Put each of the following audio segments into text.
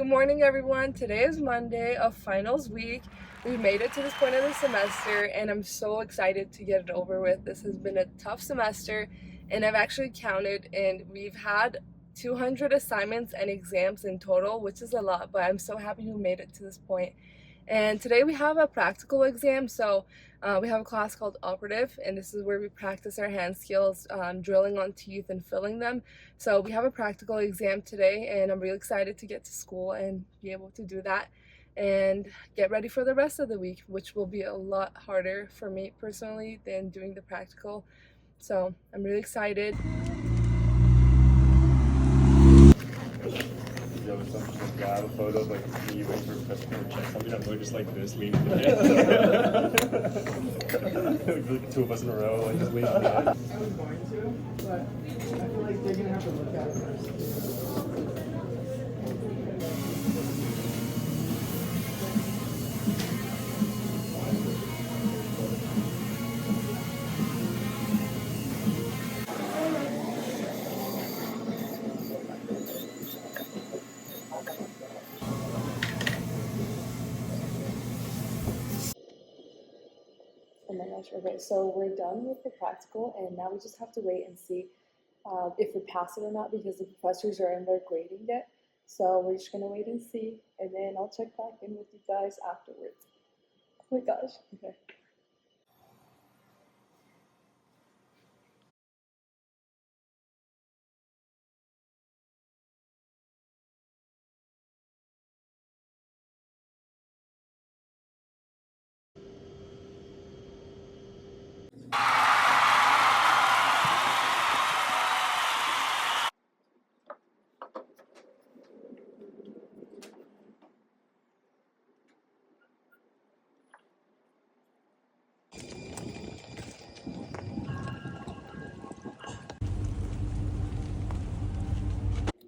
Good morning, everyone. Today is Monday of finals week. We made it to this point of the semester, and I'm so excited to get it over with. This has been a tough semester, and I've actually counted, and we've had 200 assignments and exams in total, which is a lot, but I'm so happy we made it to this point. And today we have a practical exam, so we have a class called Operative, and this is where we practice our hand skills, drilling on teeth and filling them. So we have a practical exam today, and I'm really excited to get to school and be able to do that and get ready for the rest of the week, which will be a lot harder for me personally than doing the practical. So I'm really excited. Yo, it's like just grab a photo of like me waiting for Professor to check something and we're just like this leaning in it. Like two of us in a row, like just leaning in. I was going to, but I feel like they're gonna have to look at it first. Oh my gosh, okay, so we're done with the practical, and now we just have to wait and see if we pass it or not, because the professors are in there grading it. So we're just gonna wait and see, and then I'll check back in with you guys afterwards. Oh my gosh, okay.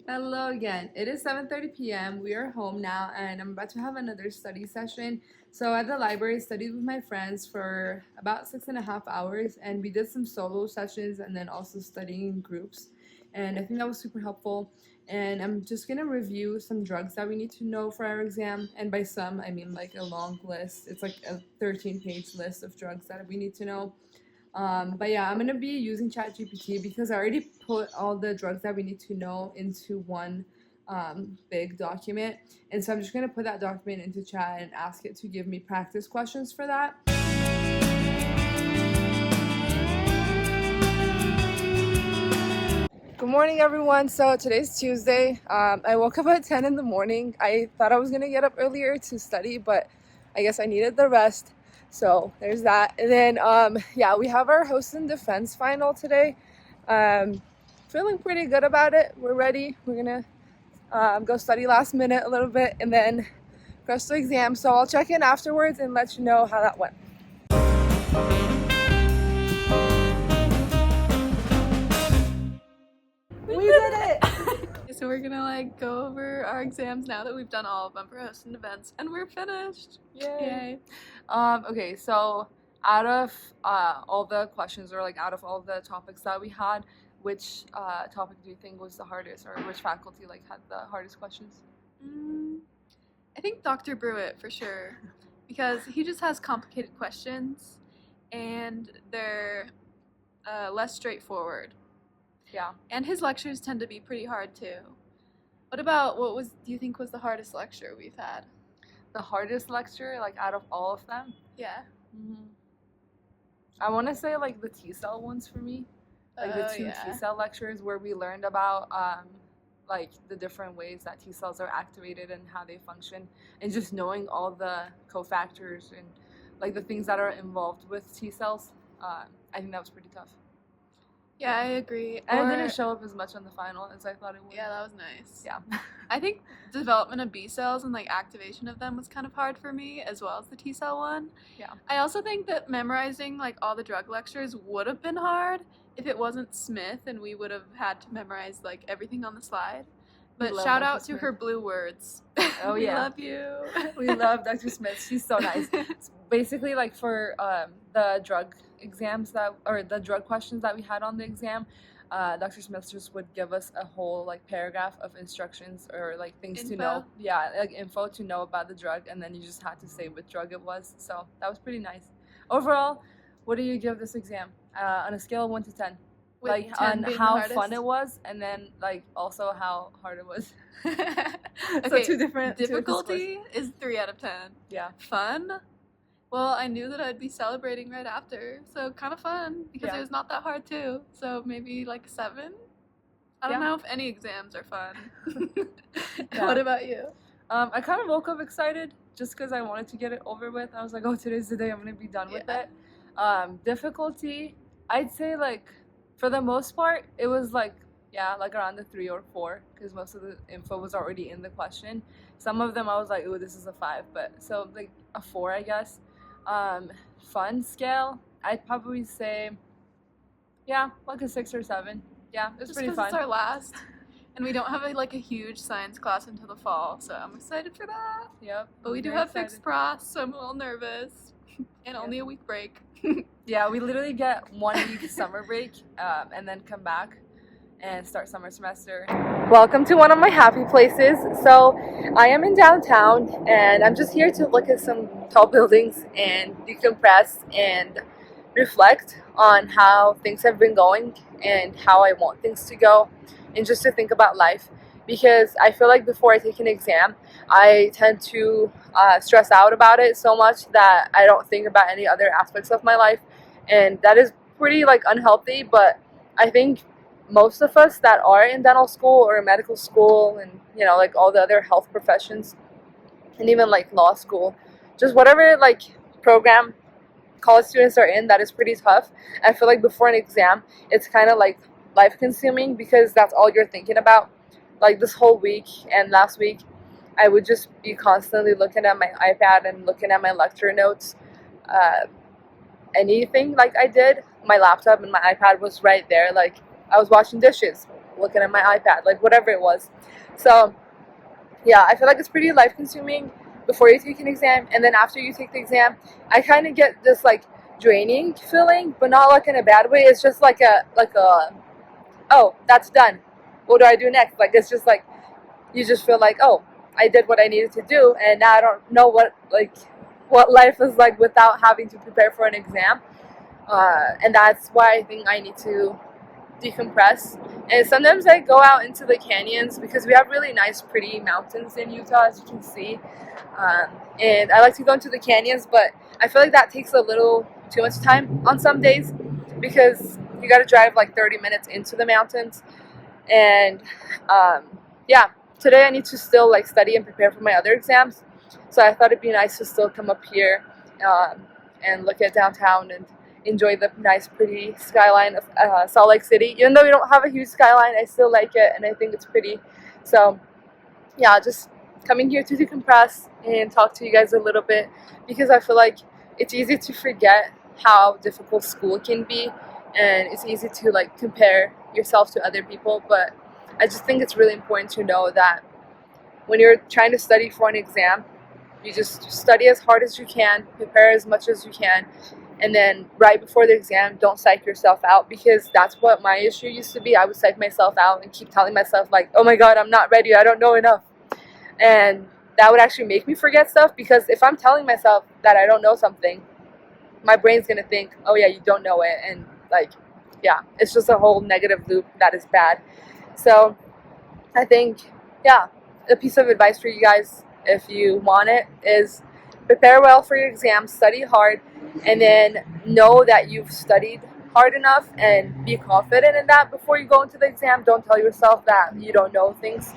Hello again. It is 7:30 p.m. We are home now, and I'm about to have another study session. So at the library, I studied with my friends for about 6.5 hours, and we did some solo sessions and then also studying in groups. And I think that was super helpful. And I'm just gonna review some drugs that we need to know for our exam. And by some, I mean like a long list. It's like a 13-page list of drugs that we need to know. But yeah, I'm gonna be using ChatGPT because I already put all the drugs that we need to know into one big document. And so I'm just gonna put that document into chat and ask it to give me practice questions for that. Good morning, everyone. So today's Tuesday. I woke up at 10 in the morning. I thought I was gonna get up earlier to study, but I guess I needed the rest. So there's that. And then, yeah, we have our host and defense final today. Feeling pretty good about it. We're ready. We're gonna go study last minute a little bit and then rush the exam. So I'll check in afterwards and let you know how that went. We did it! So we're gonna like go over our exams now that we've done all of them for host and events, and we're finished. Yay! Okay, so out of all the questions, or like out of all the topics that we had, which topic do you think was the hardest, or which faculty like had the hardest questions? I think Dr. Brewitt for sure, because he just has complicated questions, and they're less straightforward. Yeah. And his lectures tend to be pretty hard too. What about do you think was the hardest lecture we've had? The hardest lecture, like out of all of them? Yeah. I want to say like the T-cell ones for me. Like the two T-cell lectures where we learned about like the different ways that T-cells are activated and how they function, and just knowing all the cofactors and like the things that are involved with T-cells. I think that was pretty tough. Yeah, I agree. And it didn't show up as much on the final as I thought it would. Yeah, that was nice. Yeah. I think development of B cells and like activation of them was kind of hard for me, as well as the T cell one. Yeah. I also think that memorizing like all the drug lectures would have been hard if it wasn't Smith and we would have had to memorize like everything on the slide. But shout out to her blue words. Oh we yeah. love you. We love Dr. Smith. She's so nice. It's basically like for the drug exams the drug questions that we had on the exam, Dr. Smithers would give us a whole like paragraph of instructions or like things to Info? know. Yeah, like info to know about the drug, and then you just had to say what drug it was. So that was pretty nice. Overall, what do you give this exam on a scale of 1 to 10? With Like 10 on being the how hardest? fun it was, and then like also how hard it was. Okay, So two different scores. difficulty is 3 out of 10. Yeah. Fun? Well, I knew that I'd be celebrating right after, so kind of fun because Yeah. it was not that hard too. So maybe like a 7. I don't Yeah. know if any exams are fun. Yeah. What about you? I kind of woke up excited just because I wanted to get it over with. I was like, oh, today's the day I'm gonna be done with Yeah. it. Difficulty, I'd say like for the most part, it was like like around the 3 or 4 because most of the info was already in the question. Some of them I was like, oh, this is a 5, but so like a 4, I guess. Fun scale, I'd probably say like a 6 or 7. Yeah, it was Just pretty because fun. it's our last, and we don't have a huge science class until the fall, so I'm excited for that. Yep. But we do very have excited. fixed pros, so I'm a little nervous, and only a week break. Yeah, we literally get 1 week summer break and then come back and start summer semester. Welcome to one of my happy places. So I am in downtown and I'm just here to look at some tall buildings and decompress and reflect on how things have been going and how I want things to go, and just to think about life, because I feel like before I take an exam I tend to stress out about it so much that I don't think about any other aspects of my life, and that is pretty like unhealthy. But I think most of us that are in dental school or medical school and like all the other health professions and even like law school, just whatever like program college students are in, that is pretty tough. I feel like before an exam it's kind of like life consuming because that's all you're thinking about. Like this whole week and last week I would just be constantly looking at my iPad and looking at my lecture notes. Anything like I did, my laptop and my iPad was right there. Like I was washing dishes, looking at my iPad, like whatever it was. So yeah, I feel like it's pretty life consuming before you take an exam, and then after you take the exam, I kind of get this like draining feeling, but not like in a bad way. It's just like a oh, that's done. What do I do next? Like it's just like you just feel like, oh, I did what I needed to do, and now I don't know what life is like without having to prepare for an exam. And that's why I think I need to decompress. And sometimes I go out into the canyons because we have really nice, pretty mountains in Utah, as you can see. And I like to go into the canyons, but I feel like that takes a little too much time on some days because you got to drive like 30 minutes into the mountains. And today I need to still like study and prepare for my other exams. So I thought it'd be nice to still come up here and look at downtown and enjoy the nice, pretty skyline of Salt Lake City. Even though we don't have a huge skyline, I still like it and I think it's pretty. So yeah, just coming here to decompress and talk to you guys a little bit, because I feel like it's easy to forget how difficult school can be, and it's easy to like compare yourself to other people. But I just think it's really important to know that when you're trying to study for an exam, you just study as hard as you can, prepare as much as you can, and then right before the exam, don't psych yourself out, because that's what my issue used to be. I would psych myself out and keep telling myself like, oh my god, I'm not ready, I don't know enough. And that would actually make me forget stuff, because if I'm telling myself that I don't know something, my brain's gonna think, oh yeah, you don't know it, and like, yeah, it's just a whole negative loop that is bad. So I think, yeah, a piece of advice for you guys, if you want it, is prepare well for your exams, study hard, and then know that you've studied hard enough and be confident in that before you go into the exam. Don't tell yourself that you don't know things,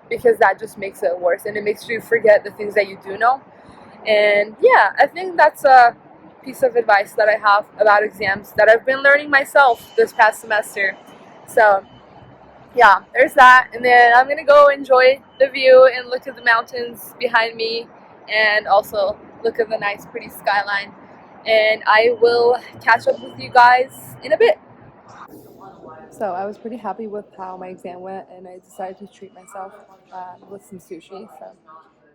because that just makes it worse and it makes you forget the things that you do know. And yeah, I think that's a piece of advice that I have about exams that I've been learning myself this past semester. So yeah, there's that. And then I'm gonna go enjoy the view and look at the mountains behind me, and also look at the nice pretty skyline. And I will catch up with you guys in a bit. So I was pretty happy with how my exam went, and I decided to treat myself with some sushi. So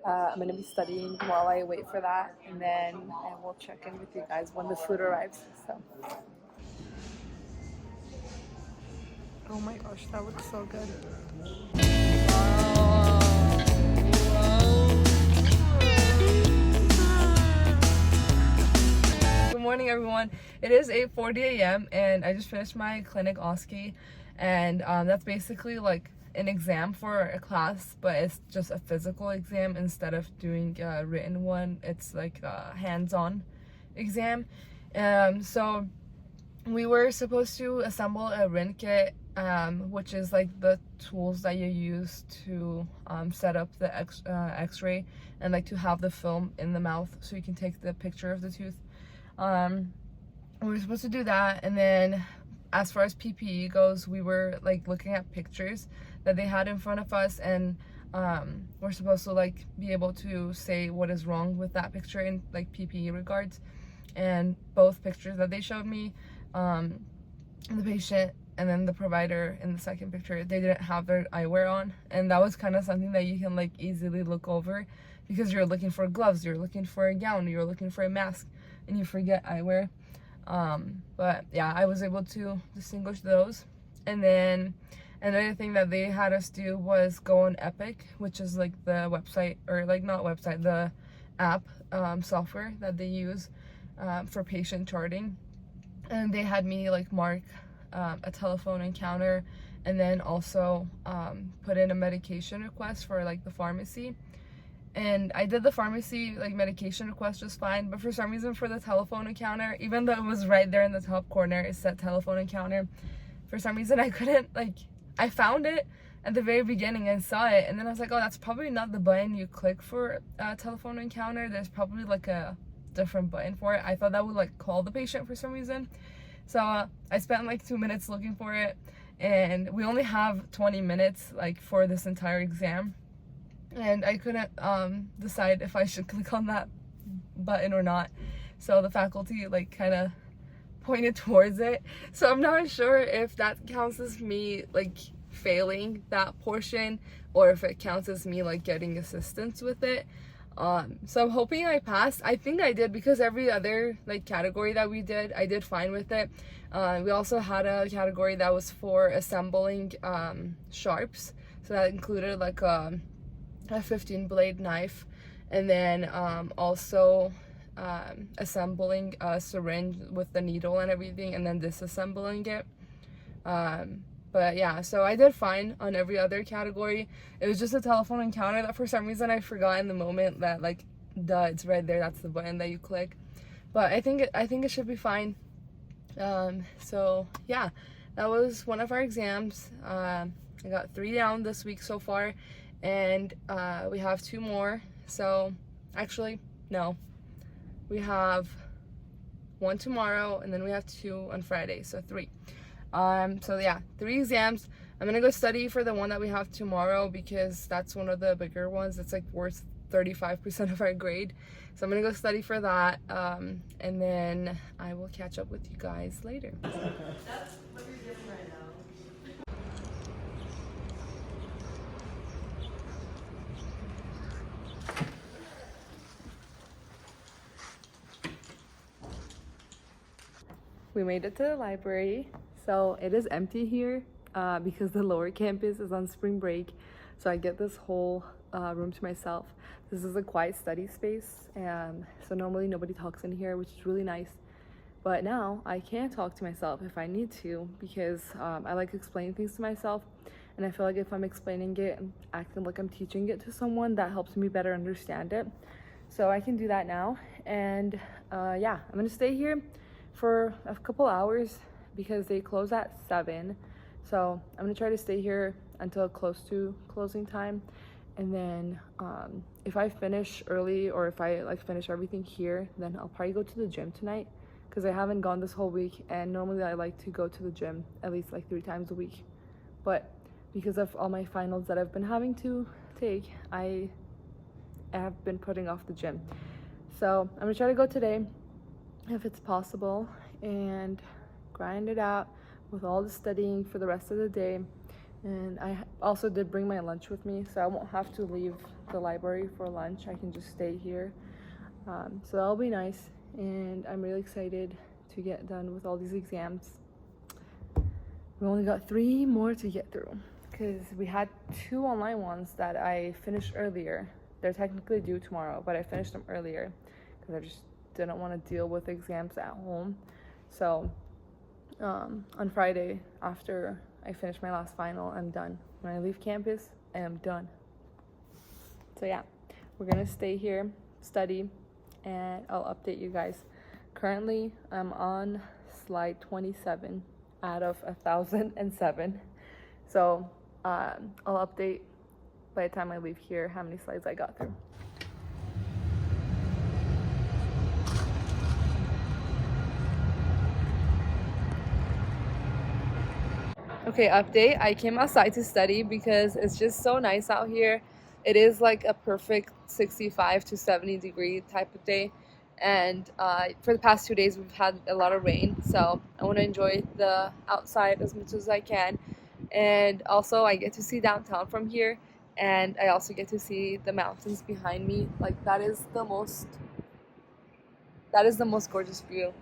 I'm going to be studying while I wait for that, and then I will check in with you guys when the food arrives. So Oh my gosh, that looks so good. Good morning, everyone. It is 8:40 a.m. and I just finished my clinic OSCE, and that's basically like an exam for a class, but it's just a physical exam instead of doing a written one. It's like a hands-on exam. So we were supposed to assemble a RIN kit, which is like the tools that you use to set up the x-ray and like to have the film in the mouth so you can take the picture of the tooth. We were supposed to do that, and then as far as PPE goes, we were like looking at pictures that they had in front of us, and we're supposed to like be able to say what is wrong with that picture in like PPE regards. And both pictures that they showed me, the patient and then the provider in the second picture, they didn't have their eyewear on, and that was kind of something that you can like easily look over because you're looking for gloves, you're looking for a gown, you're looking for a mask, and you forget eyewear. But yeah, I was able to distinguish those. And then another thing that they had us do was go on Epic, which is like the website, or like not website, the app software that they use for patient charting. And they had me like mark a telephone encounter, and then also put in a medication request for like the pharmacy. And I did the pharmacy like medication request just fine, but for some reason for the telephone encounter, even though it was right there in the top corner, it said telephone encounter, for some reason I couldn't, like, I found it at the very beginning and saw it, and then I was like, oh, that's probably not the button you click for telephone encounter. There's probably like a different button for it. I thought that would like call the patient for some reason. So I spent like 2 minutes looking for it, and we only have 20 minutes like for this entire exam, and I couldn't decide if I should click on that button or not. So the faculty like kind of pointed towards it, so I'm not sure if that counts as me like failing that portion, or if it counts as me like getting assistance with it. So I'm hoping I passed. I think I did, because every other like category that we did, I did fine with it. We also had a category that was for assembling sharps, so that included like a 15 blade knife, and then also assembling a syringe with the needle and everything, and then disassembling it. But yeah, so I did fine on every other category. It was just a telephone encounter that for some reason I forgot in the moment that like, duh, it's right there, that's the button that you click. But I think it should be fine. So yeah, that was one of our exams. I got 3 down this week so far, and we have 2 more. So actually, no, we have 1 tomorrow, and then we have 2 on Friday, so 3. So yeah, 3 exams. I'm gonna go study for the one that we have tomorrow, because that's one of the bigger ones. It's like worth 35% of our grade. So I'm gonna go study for that, and then I will catch up with you guys later. That's what you're doing right now. We made it to the library. So it is empty here because the lower campus is on spring break. So I get this whole room to myself. This is a quiet study space, and so normally nobody talks in here, which is really nice. But now I can talk to myself if I need to, because I like explaining things to myself, and I feel like if I'm explaining it and acting like I'm teaching it to someone, that helps me better understand it. So I can do that now, and yeah, I'm gonna stay here for a couple hours because they close at 7. So I'm gonna try to stay here until close to closing time, and then if I finish early, or if I like finish everything here, then I'll probably go to the gym tonight, because I haven't gone this whole week, and normally I like to go to the gym at least like 3 times a week. But because of all my finals that I've been having to take, I have been putting off the gym. So I'm gonna try to go today if it's possible, and grind it out with all the studying for the rest of the day. And I also did bring my lunch with me, so I won't have to leave the library for lunch. I can just stay here. So that'll be nice, and I'm really excited to get done with all these exams. We only got 3 more to get through because we had 2 online ones that I finished earlier. They're technically due tomorrow, but I finished them earlier because I just didn't want to deal with exams at home. So on Friday, after I finish my last final, I'm done. When I leave campus, I am done. So yeah, we're gonna stay here, study, and I'll update you guys. Currently, I'm on slide 27 out of 1,007. So I'll update by the time I leave here how many slides I got through. Okay, update. I came outside to study because it's just so nice out here. It is like a perfect 65 to 70 degree type of day. And for the past 2 days, we've had a lot of rain. So I want to enjoy the outside as much as I can. And also, I get to see downtown from here. And I also get to see the mountains behind me. Like, that is the most gorgeous view.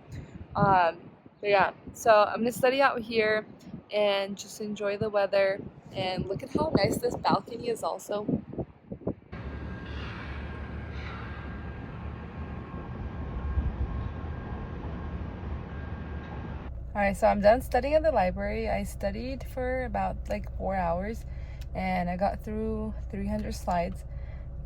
But yeah, so I'm going to study out here and just enjoy the weather, and look at how nice this balcony is also. Alright, so I'm done studying at the library. I studied for about like 4 hours and I got through 300 slides.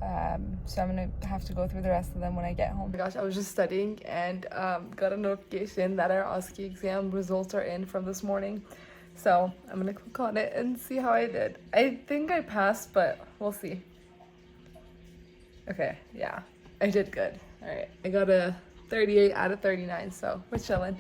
So I'm gonna have to go through the rest of them when I get home. Oh my gosh, I was just studying and got a notification that our OSCE exam results are in from this morning. So I'm gonna click on it and see how I did. I think I passed, but we'll see. Okay, yeah, I did good. All right, I got a 38 out of 39, so we're chilling.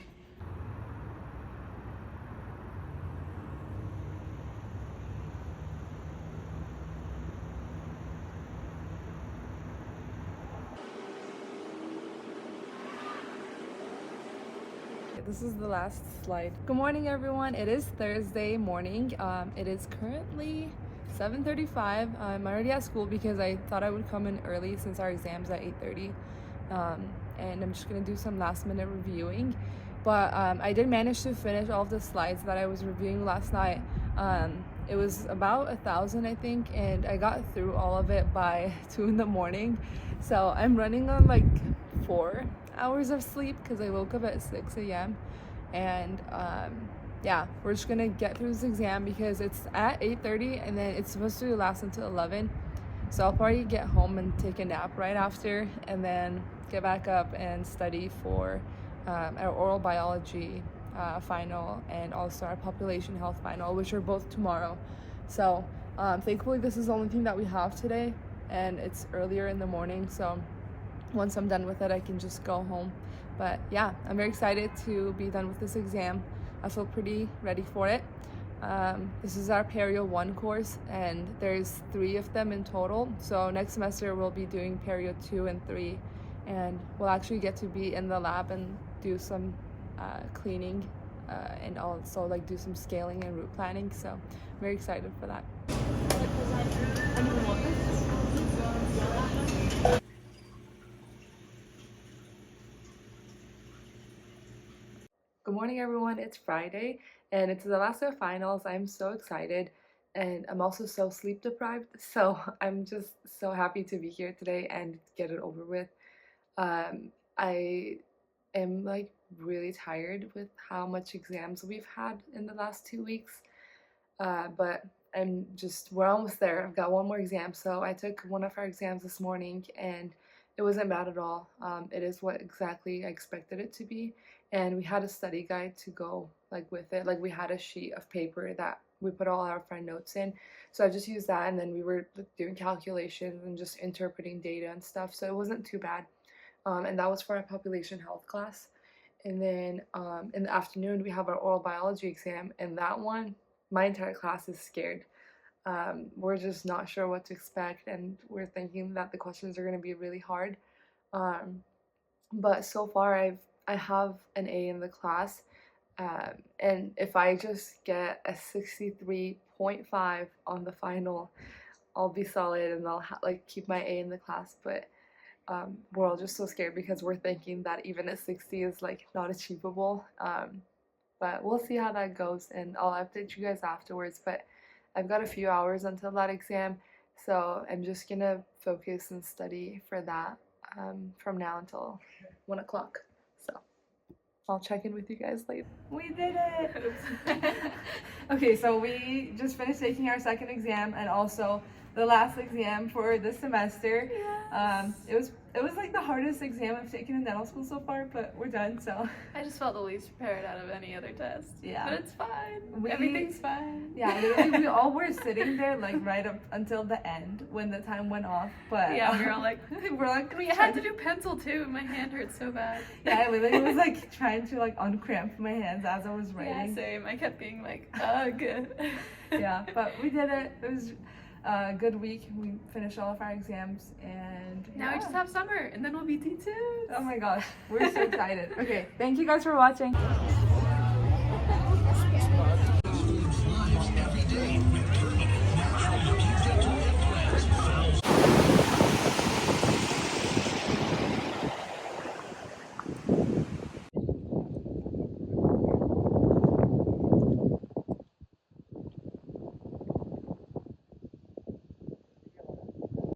This is the last slide. Good morning, everyone. It is Thursday morning. It is currently 7:35. I'm already at school because I thought I would come in early since our exam's at 8:30. And I'm just gonna do some last minute reviewing. But I did manage to finish all of the slides that I was reviewing last night. It was about 1,000, I think, and I got through all of it by 2 in the morning. So I'm running on like 4 hours of sleep because I woke up at 6 a.m. And yeah, we're just gonna get through this exam because it's at 8:30 and then it's supposed to last until 11. So I'll probably get home and take a nap right after and then get back up and study for our oral biology final and also our population health final, which are both tomorrow. So thankfully this is the only thing that we have today and it's earlier in the morning, so once I'm done with it I can just go home. But yeah, I'm very excited to be done with this exam. I feel pretty ready for it. This is our Perio 1 course and there's 3 of them in total, so next semester we'll be doing Perio 2 and 3 and we'll actually get to be in the lab and do some cleaning and also like do some scaling and route planning, so I'm very excited for that. Good morning, everyone. It's Friday and it's the last day of finals. I'm so excited and I'm also so sleep deprived, so I'm just so happy to be here today and get it over with. I am like really tired with how much exams we've had in the last 2 weeks, but we're almost there. I've got one more exam, so I took one of our exams this morning and it wasn't bad at all. It is what exactly I expected it to be, and we had a study guide to go like with it. Like we had a sheet of paper that we put all our friend notes in, so I just used that and then we were doing calculations and just interpreting data and stuff, so it wasn't too bad. And that was for our population health class. And then in the afternoon we have our oral biology exam, and that one my entire class is scared. We're just not sure what to expect and we're thinking that the questions are going to be really hard. But so far I have an A in the class, and if I just get a 63.5 on the final, I'll be solid and I'll like keep my A in the class. But we're all just so scared because we're thinking that even a 60 is like not achievable. but we'll see how that goes, and I'll update you guys afterwards. But I've got a few hours until that exam, so I'm just gonna focus and study for that from now until 1 o'clock. So I'll check in with you guys later. We did it! Okay, so we just finished taking our second exam and also the last exam for this semester. It was like the hardest exam I've taken in dental school so far, but we're done, so. I just felt the least prepared out of any other test. Yeah. But it's fine. We- Everything's fine. Yeah, literally, we all were sitting there like right up until the end when the time went off, but. Yeah, we were all like, we're like, we had to do pencil too. My hand hurts so bad. Yeah, I literally was like trying to like uncramp my hands as I was Yeah, writing. same. I kept being like, ugh. Yeah, but we did it. It was a good week. We finished all of our exams, and Now we just have summer, and then we'll be T2. oh my gosh, we're so excited. Okay, thank you guys for watching.